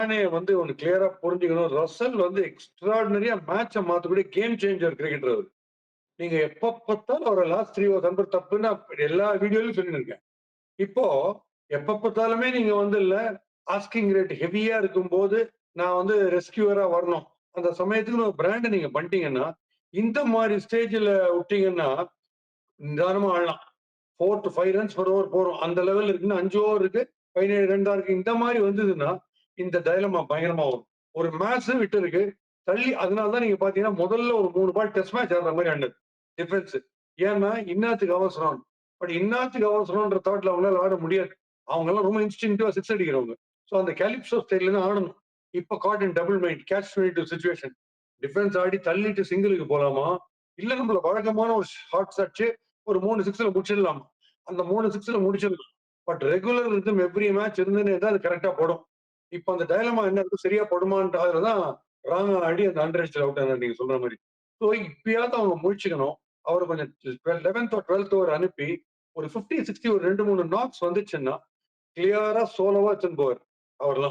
மேனே வந்து ஒண்ணு கிளியரா புரிஞ்சுக்கணும். ரசல் வந்து எக்ஸ்ட்ரார்டினரியா மேட்ச மாத்தக்கூடிய கேம் சேஞ்சர் கிரிக்கெட்டர் அவரு. நீங்க எப்ப பார்த்தாலும் அவர லாஸ்ட் 3 ஓவர்ஸ் அனுப்புறது தப்புன்னு எல்லா வீடியோலயும் சொல்லின்னு இருக்கேன். இப்போ எப்ப பார்த்தாலுமே நீங்க வந்து இல்ல ஆஸ்கிங் ரேட் ஹெவியா இருக்கும்போது, நான் வந்து ரெஸ்கியூவரா வரணும். அந்த சமயத்துக்கு ஒரு பிராண்ட் நீங்க பண்ணிட்டீங்கன்னா, இந்த மாரி ஸ்டேஜ்ல விட்டீங்கன்னா, நிதானமா ஆடலாம். 4 டூ 5 ரன்ஸ் பெர் ஓவர் போறோம். அந்த லெவல்ல இருக்குன்னா 5 ஓவர் இருக்கு. 17 ரன் தான் இருக்கு. இந்த மாரி வந்ததுன்னா, இந்த டைலமா பயங்கரமா வரும். ஒரு மேட்ச் விட்டு இருக்கு. தள்ளி அதனால தான் நீங்க பார்த்தீங்கன்னா, முதல்ல ஒரு 3 பால் டெஸ்ட் மேட்ச் ஆடுற மாரி ஆடுனது. டிஃபென்ஸ். ஏன்னா, இன்னாத்துக்கு அவசரம். பட் இன்னாத்துக்கு அவசரம்ன்ற தாட்ல அவங்களால ஆட முடியாது. அவங்கலாம் ரொம்ப இன்ஸ்டிங்க்டிவா 6 அடிக்கிறவங்க. சோ அந்த கேலிப்சோ ஸ்டைல்ல தான் ஆடணும். இப்ப got in double mind catch 22 situation. Defence ஆடி தள்ளிட்டு சிங்கிளுக்கு போலாமா? இல்ல நம்மள வழக்கமான ஒரு ஷாட்ஸ் அடிச்சு ஒரு 3 6ல முடிச்சிடலாமா? அந்த 3 6ல முடிச்சிடலாம். But regular rhythm every match இருந்துன்னே தான் அது கரெக்ட்டா படும். இப்ப அந்த டயலமா என்ன இருக்கு சரியா படுமான்ட்டு அதுல தான் ராங்கா ஆடி அந்த அண்டர் எட்ஜ்ல அவுட் ஆனாரு நீங்க சொல்ற மாரி. சோ இப்பயாவது அவங்க முழிச்சுக்கணும். அவர கொஞ்சம் 11த் ஓர் 12த் ஓவர் அனுப்பி ஒரு 50, 60 ஒரு 2, 3 நாக்ஸ் வந்துச்சுன்னா, கிளியரா சோலோவா எடுத்துன்னு போவாரு அவர்லாம்.